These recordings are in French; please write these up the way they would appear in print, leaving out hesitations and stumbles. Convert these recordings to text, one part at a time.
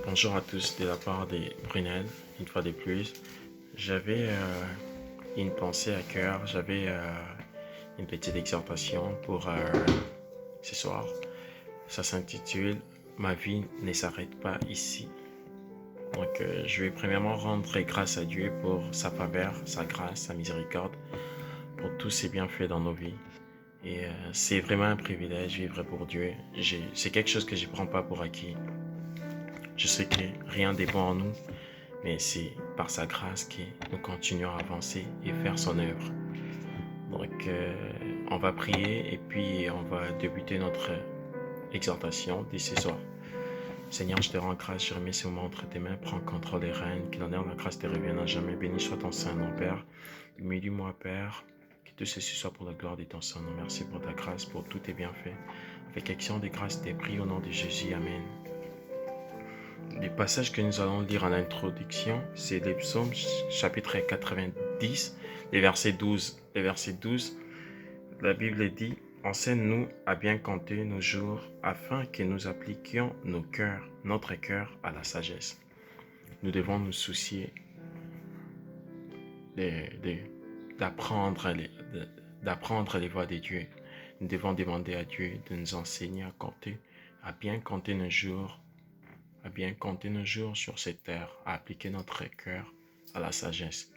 Bonjour à tous de la part de Brunel, une fois de plus. J'avais une pensée à cœur, j'avais une petite exhortation pour ce soir. Ça s'intitule Ma vie ne s'arrête pas ici. Donc je vais premièrement rendre grâce à Dieu pour sa faveur, sa grâce, sa miséricorde, pour tous ses bienfaits dans nos vies. Et c'est vraiment un privilège vivre pour Dieu. C'est quelque chose que je ne prends pas pour acquis. Je sais que rien n'est bon en nous, mais c'est par sa grâce que nous continuons à avancer et faire son œuvre. Donc, on va prier et puis on va débuter notre exhortation dès ce soir. Seigneur, je te rends grâce, je remets ce moment entre tes mains, prends contrôle des rênes, que l'honneur, la grâce te revienne à jamais. Béni soit ton Saint-Nom, Père. Humilie-moi, Père, que tout ceci soit pour la gloire de ton Saint-Nom. Merci pour ta grâce, pour tous tes bienfaits. Avec action de grâce, tes prie au nom de Jésus. Amen. Les passages que nous allons lire en introduction, c'est les psaumes chapitre 90, les versets 12. Les versets 12, la Bible dit « Enseigne-nous à bien compter nos jours, afin que nous appliquions notre cœur à la sagesse. » Nous devons nous soucier d'apprendre les voies de Dieu. Nous devons demander à Dieu de nous enseigner à compter, à bien compter nos jours, sur cette terre, à appliquer notre cœur à la sagesse.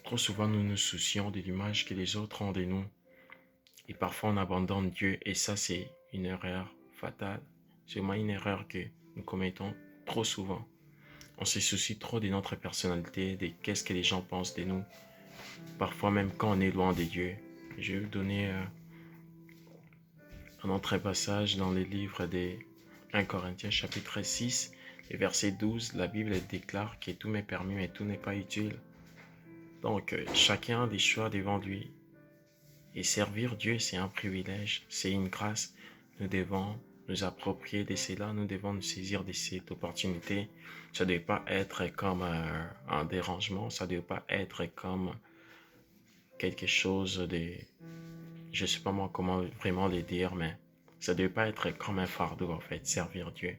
Trop souvent, nous nous soucions de l'image que les autres ont de nous. Et parfois, on abandonne Dieu. Et ça, c'est une erreur fatale. C'est vraiment une erreur que nous commettons trop souvent. On se soucie trop de notre personnalité, de qu'est-ce que les gens pensent de nous. Parfois, même quand on est loin de Dieu. Je vais vous donner un autre passage dans le livre des 1 Corinthiens chapitre 6, et verset 12, la Bible déclare que tout m'est permis, mais tout n'est pas utile. Donc, chacun a des choix devant lui. Et servir Dieu, c'est un privilège, c'est une grâce. Nous devons nous approprier de cela, nous devons nous saisir de cette opportunité. Ça ne doit pas être comme un dérangement, ça ne doit pas être comme quelque chose de... Je ne sais pas moi comment vraiment le dire, mais ça ne devait pas être comme un fardeau en fait, servir Dieu.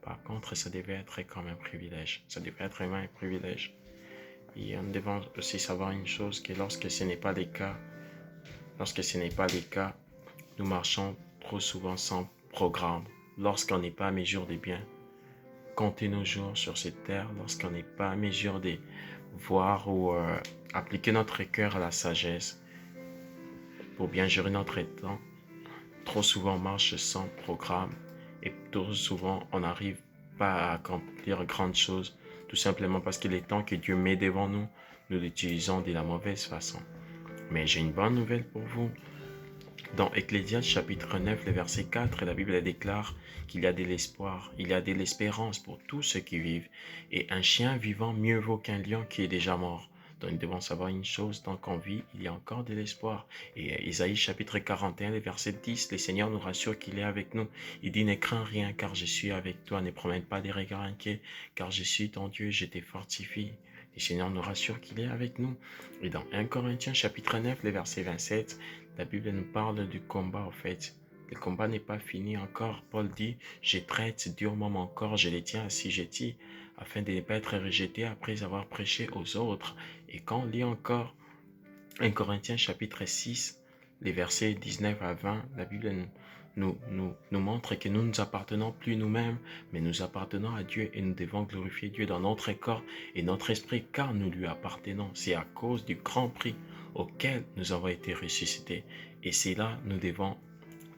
Par contre, ça devait être comme un privilège. Ça devait être vraiment un privilège. Et nous devons aussi savoir une chose, que lorsque ce n'est pas le cas, nous marchons trop souvent sans programme. Lorsqu'on n'est pas à mesure de bien compter nos jours sur cette terre, lorsqu'on n'est pas à mesure de voir ou appliquer notre cœur à la sagesse pour bien gérer notre temps, trop souvent on marche sans programme et trop souvent on n'arrive pas à accomplir grandes choses, tout simplement parce que les temps que Dieu met devant nous, nous l'utilisons de la mauvaise façon. Mais j'ai une bonne nouvelle pour vous. Dans Ecclésiaste chapitre 9, le verset 4, la Bible déclare qu'il y a de l'espoir, il y a de l'espérance pour tous ceux qui vivent. Et un chien vivant mieux vaut qu'un lion qui est déjà mort. Donc nous devons savoir une chose, tant qu'on vit, il y a encore de l'espoir. Et Isaïe chapitre 41, le verset 10, le Seigneur nous rassure qu'il est avec nous. Il dit, ne crains rien car je suis avec toi, ne promène pas des regards inquiets, car je suis ton Dieu, je te fortifie. Le Seigneur nous rassure qu'il est avec nous. Et dans 1 Corinthiens chapitre 9, le verset 27, la Bible nous parle du combat en fait. Le combat n'est pas fini encore. Paul dit, je traite durement mon corps, je les tiens assujettis, afin de ne pas être rejeté après avoir prêché aux autres. Et quand on lit encore 1 Corinthiens chapitre 6, les versets 19 à 20, la Bible nous montre que nous ne nous appartenons plus nous-mêmes, mais nous appartenons à Dieu et nous devons glorifier Dieu dans notre corps et notre esprit, car nous lui appartenons. C'est à cause du grand prix auquel nous avons été ressuscités. Et c'est là nous devons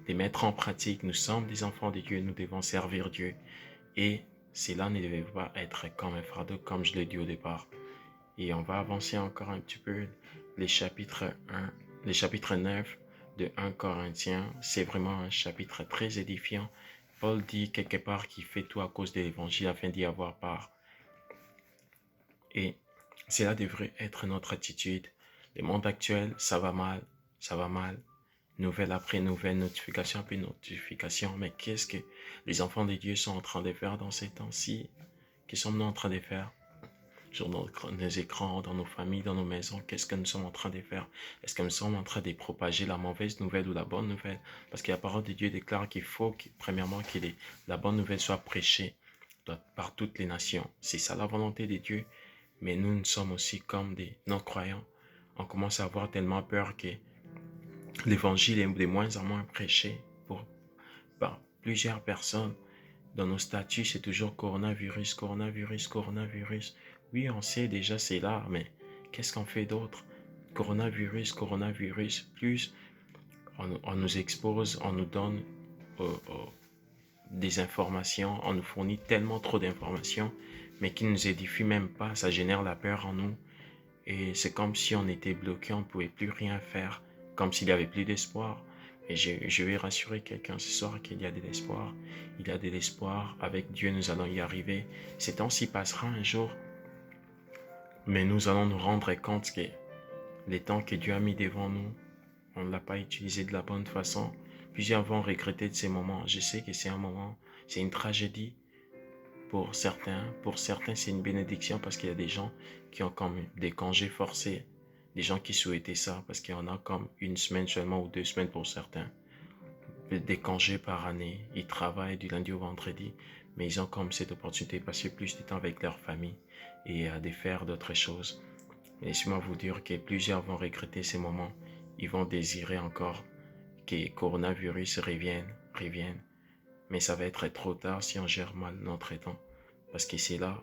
les mettre en pratique. Nous sommes des enfants de Dieu, nous devons servir Dieu. Et cela ne devait pas être comme un fardeau, comme je l'ai dit au départ. Et on va avancer encore un petit peu. Les chapitres 9 de 1 Corinthiens, c'est vraiment un chapitre très édifiant. Paul dit quelque part qu'il fait tout à cause de l'évangile afin d'y avoir part. Et cela devrait être notre attitude. Le monde actuel, ça va mal. Nouvelle après nouvelle, notification après notification. Mais qu'est-ce que les enfants de Dieu sont en train de faire dans ces temps-ci? Que sommes-nous en train de faire? Sur nos écrans, dans nos familles, dans nos maisons, qu'est-ce que nous sommes en train de faire? Est-ce que nous sommes en train de propager la mauvaise nouvelle ou la bonne nouvelle? Parce que la parole de Dieu déclare qu'il faut, premièrement, que la bonne nouvelle soit prêchée. par toutes les nations. C'est ça la volonté de Dieu. Mais nous sommes aussi comme des non-croyants. On commence à avoir tellement peur que l'évangile est de moins en moins prêché par plusieurs personnes. Dans nos statuts, c'est toujours coronavirus, coronavirus, coronavirus. Oui, on sait déjà c'est là, mais qu'est-ce qu'on fait d'autre? Coronavirus, coronavirus, plus on nous expose, on nous donne des informations, on nous fournit tellement trop d'informations, mais qui ne nous édifient même pas, ça génère la peur en nous. Et c'est comme si on était bloqué, on ne pouvait plus rien faire, comme s'il n'y avait plus d'espoir. Et je vais rassurer quelqu'un ce soir qu'il y a de l'espoir. Il y a de l'espoir. Avec Dieu, nous allons y arriver. Ces temps s'y passera un jour. Mais nous allons nous rendre compte que les temps que Dieu a mis devant nous, on ne l'a pas utilisé de la bonne façon. Plusieurs vont regretter de ces moments. Je sais que c'est un moment, c'est une tragédie pour certains. Pour certains, c'est une bénédiction parce qu'il y a des gens qui ont comme des congés forcés. Des gens qui souhaitaient ça parce qu'il y en a comme une semaine seulement ou 2 semaines pour certains. Des congés par année. Ils travaillent du lundi au vendredi, mais ils ont comme cette opportunité de passer plus de temps avec leur famille et de faire d'autres choses. Laissez-moi vous dire que plusieurs vont regretter ces moments. Ils vont désirer encore que le coronavirus revienne. Mais ça va être trop tard si on gère mal notre temps. Parce que c'est là,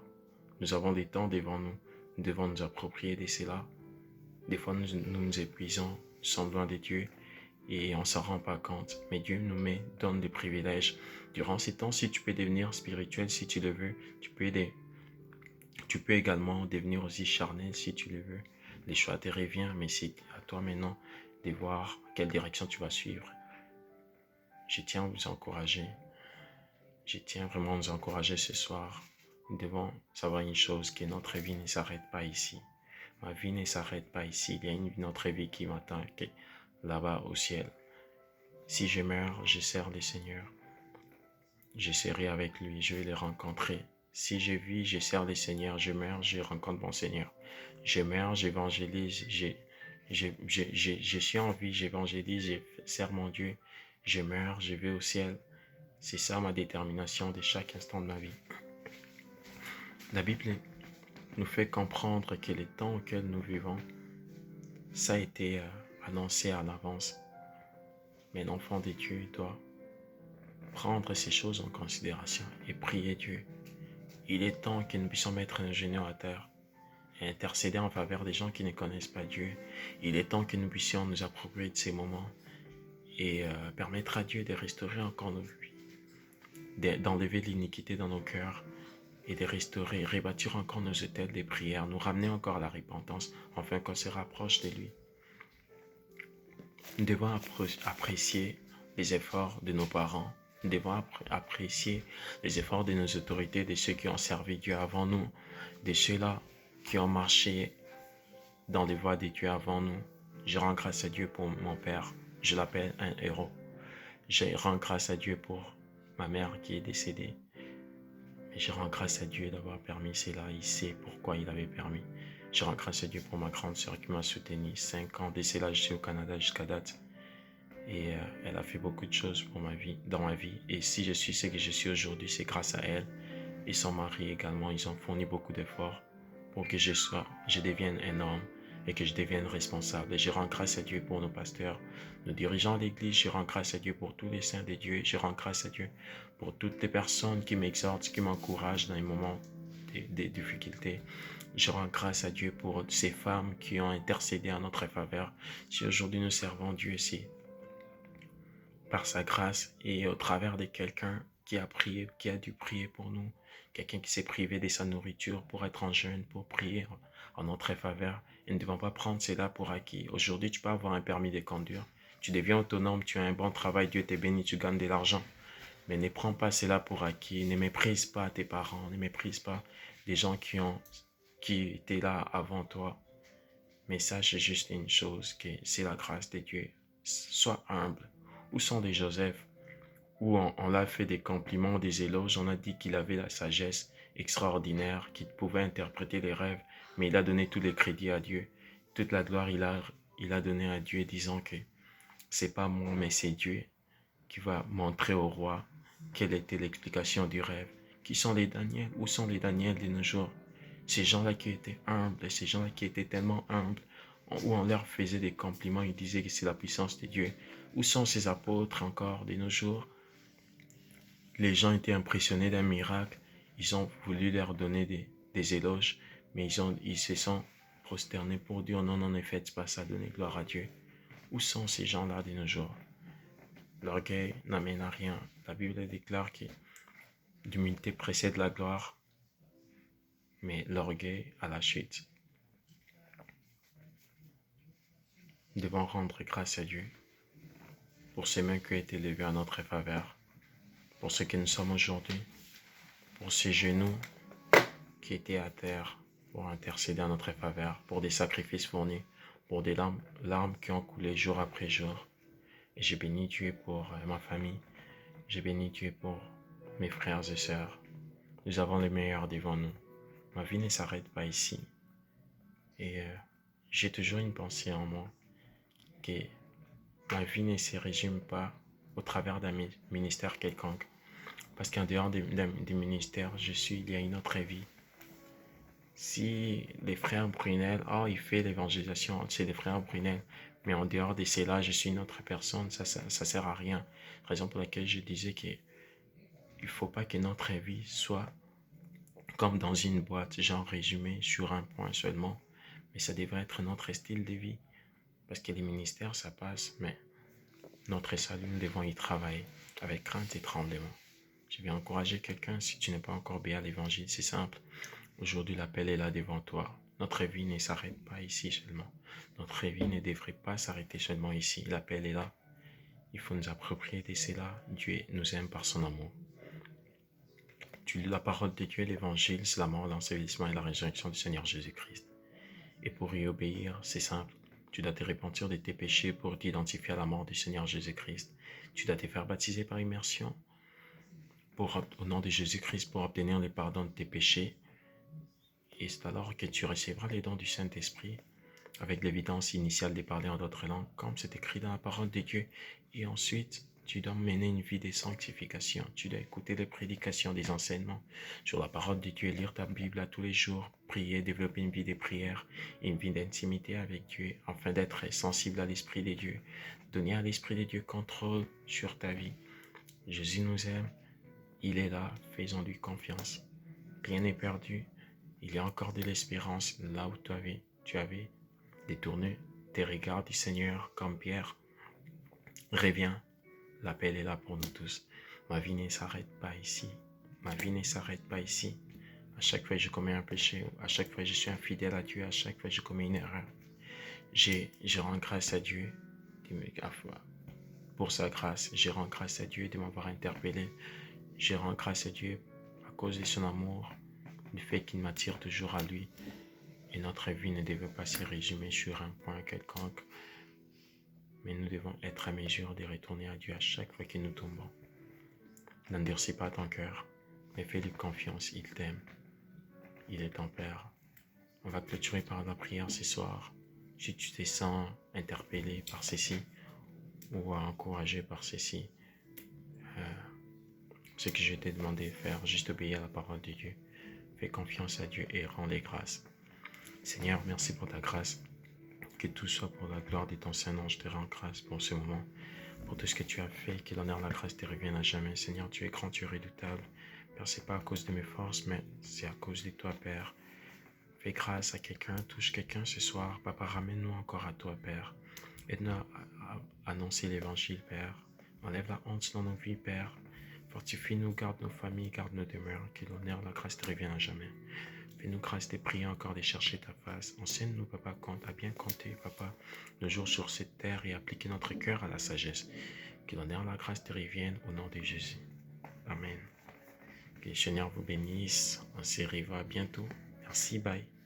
nous avons des temps devant nous. Nous devons nous approprier de cela. Des fois, nous épuisons, nous sommes loin de Dieu et on ne s'en rend pas compte. Mais Dieu donne des privilèges. Durant ces temps, si tu peux devenir spirituel, si tu le veux, tu peux également devenir aussi charnel si tu le veux. Les choix te reviennent, mais c'est à toi maintenant de voir quelle direction tu vas suivre. Je tiens à vous encourager. Je tiens vraiment à nous encourager ce soir. Nous devons savoir une chose, que notre vie ne s'arrête pas ici. Ma vie ne s'arrête pas ici. Il y a une autre vie qui m'attend là-bas au ciel. Si je meurs, je sers le Seigneur. Je serai avec lui, je vais le rencontrer. Si je vis, je sers le Seigneur. Je meurs, je rencontre mon Seigneur. Je meurs, j'évangélise, je suis en vie, j'évangélise, je sers mon Dieu. Je meurs, je vais au ciel. C'est ça ma détermination de chaque instant de ma vie. La Bible nous fait comprendre que les temps auxquels nous vivons, ça a été annoncé à l'avance. Mais l'enfant de Dieu doit prendre ces choses en considération et prier Dieu. Il est temps que nous puissions mettre un genou à terre et intercéder en faveur des gens qui ne connaissent pas Dieu. Il est temps que nous puissions nous approprier de ces moments et permettre à Dieu de restaurer encore nos vies, d'enlever l'iniquité dans nos cœurs et de restaurer, rebâtir encore nos autels des prières, nous ramener encore à la repentance, afin qu'on se rapproche de lui. Nous devons apprécier les efforts de nos parents. Nous devons apprécier les efforts de nos autorités, de ceux qui ont servi Dieu avant nous, de ceux-là qui ont marché dans les voies de Dieu avant nous. Je rends grâce à Dieu pour mon père. Je l'appelle un héros. Je rends grâce à Dieu pour ma mère qui est décédée. Et je rends grâce à Dieu d'avoir permis cela. Il sait pourquoi il avait permis. Je rends grâce à Dieu pour ma grande sœur qui m'a soutenu 5 ans. Dès cela, je suis au Canada jusqu'à date. Et elle a fait beaucoup de choses pour dans ma vie. Et si je suis ce que je suis aujourd'hui, c'est grâce à elle. Et son mari également, ils ont fourni beaucoup d'efforts pour que je devienne un homme et que je devienne responsable. Et je rends grâce à Dieu pour nos pasteurs, nos dirigeants d'église. Je rends grâce à Dieu pour tous les saints de Dieu. Je rends grâce à Dieu pour toutes les personnes qui m'exhortent, qui m'encouragent dans les moments de difficultés. Je rends grâce à Dieu pour ces femmes qui ont intercédé en notre faveur. Si aujourd'hui nous servons Dieu, c'est par sa grâce et au travers de quelqu'un qui a prié, qui a dû prier pour nous, quelqu'un qui s'est privé de sa nourriture pour être en jeûne, pour prier en notre faveur. Et nous ne devons pas prendre cela pour acquis. Aujourd'hui, tu peux avoir un permis de conduire. Tu deviens autonome, tu as un bon travail, Dieu te bénit, tu gagnes de l'argent. Mais ne prends pas cela pour acquis. Ne méprise pas tes parents, ne méprise pas les gens qui étaient là avant toi. Mais sache juste une chose, que c'est la grâce de Dieu. Sois humble. Où sont les Joseph? Où on l'a fait des compliments, des éloges, on a dit qu'il avait la sagesse extraordinaire, qu'il pouvait interpréter les rêves, mais il a donné tous les crédits à Dieu. Toute la gloire, il a donné à Dieu, disant que c'est pas moi, mais c'est Dieu qui va montrer au roi quelle était l'explication du rêve, Qui sont les Daniel? Où sont les Daniel de nos jours? Ces gens-là qui étaient humbles, ces gens-là qui étaient tellement humbles, où on leur faisait des compliments, ils disaient que c'est la puissance de Dieu. Où sont ces apôtres encore de nos jours? Les gens étaient impressionnés d'un miracle, ils ont voulu leur donner des éloges, mais ils se sont prosternés pour dire non, ne faites pas ça, donnez gloire à Dieu. Où sont ces gens-là de nos jours? L'orgueil n'amène à rien. La Bible déclare que l'humilité précède la gloire, mais l'orgueil à la chute. Nous devons rendre grâce à Dieu pour ces mains qui ont été levées en notre faveur, pour ce que nous sommes aujourd'hui, pour ces genoux qui étaient à terre pour intercéder en notre faveur, pour des sacrifices fournis, pour des larmes qui ont coulé jour après jour. Et j'ai béni Dieu pour ma famille, j'ai béni Dieu pour mes frères et sœurs. Nous avons le meilleur devant nous. Ma vie ne s'arrête pas ici. Et j'ai toujours une pensée en moi que ma vie ne se résume pas au travers d'un ministère quelconque. Parce qu'en dehors du ministère, il y a une autre vie. Si les frères Brunel, il fait l'évangélisation, c'est les frères Brunel, mais en dehors de cela, je suis une autre personne, ça sert à rien. Raison pour laquelle je disais qu'il ne faut pas que notre vie soit comme dans une boîte, genre résumé sur un point seulement, mais ça devrait être notre style de vie. Parce que les ministères, ça passe, mais notre salut, nous devons y travailler avec crainte et tremblement. Je vais encourager quelqu'un, si tu n'es pas encore béat à l'évangile, c'est simple. Aujourd'hui, l'appel est là devant toi. Notre vie ne s'arrête pas ici seulement. Notre vie ne devrait pas s'arrêter seulement ici. L'appel est là. Il faut nous approprier de cela. Dieu nous aime par son amour. Tu lis la parole de Dieu, l'évangile, c'est la mort, l'ensevelissement et la résurrection du Seigneur Jésus-Christ. Et pour y obéir, c'est simple. Tu dois te repentir de tes péchés pour t'identifier à la mort du Seigneur Jésus-Christ. Tu dois te faire baptiser par immersion au nom de Jésus-Christ pour obtenir le pardon de tes péchés. Et c'est alors que tu recevras les dons du Saint-Esprit avec l'évidence initiale de parler en d'autres langues, comme c'est écrit dans la parole de Dieu. Et ensuite, tu dois mener une vie de sanctification. Tu dois écouter les prédications, des enseignements sur la parole de Dieu, lire ta Bible à tous les jours, prier, développer une vie de prière, une vie d'intimité avec Dieu, afin d'être sensible à l'Esprit de Dieu. Donner à l'Esprit de Dieu contrôle sur ta vie. Jésus nous aime, il est là, faisons-lui confiance. Rien n'est perdu. Il y a encore de l'espérance là où tu avais détourné tes regards du Seigneur comme Pierre. Reviens, l'appel est là pour nous tous. Ma vie ne s'arrête pas ici. Ma vie ne s'arrête pas ici. À chaque fois que je commets un péché, à chaque fois que je suis infidèle à Dieu, à chaque fois que je commets une erreur, je rends grâce à Dieu pour sa grâce. Je rends grâce à Dieu de m'avoir interpellé. Je rends grâce à Dieu à cause de son amour, du fait qu'il m'attire toujours à lui. Et notre vie ne devait pas se résumer sur un point quelconque, mais nous devons être à mesure de retourner à Dieu à chaque fois que nous tombons. N'endurcis pas ton cœur, mais fais-lui confiance, il t'aime. Il est ton Père. On va clôturer par la prière ce soir. Si tu te sens interpellé par ceci ou encouragé par ceci, ce que je t'ai demandé de faire, juste obéir à la parole de Dieu. Fais confiance à Dieu et rends les grâces. Seigneur, merci pour ta grâce. Que tout soit pour la gloire de ton Saint-Nom. Je te rends grâce pour ce moment, pour tout ce que tu as fait. Que l'honneur, la grâce te revienne à jamais. Seigneur, tu es grand, tu es redoutable. Père, ce n'est pas à cause de mes forces, mais c'est à cause de toi, Père. Fais grâce à quelqu'un, touche quelqu'un ce soir. Papa, ramène-nous encore à toi, Père. Aide-nous à annoncer l'évangile, Père. Enlève la honte dans nos vies, Père. Fortifie-nous, garde nos familles, garde nos demeures. Que l'honneur, la grâce te revienne à jamais. Fais-nous grâce de prier encore, de chercher ta face. Enseigne-nous, Papa, à bien compter, Papa, nos jours sur cette terre et appliquer notre cœur à la sagesse. Que l'honneur, la grâce te revienne au nom de Jésus. Amen. Que le Seigneur vous bénisse. On se revoit bientôt. Merci, bye.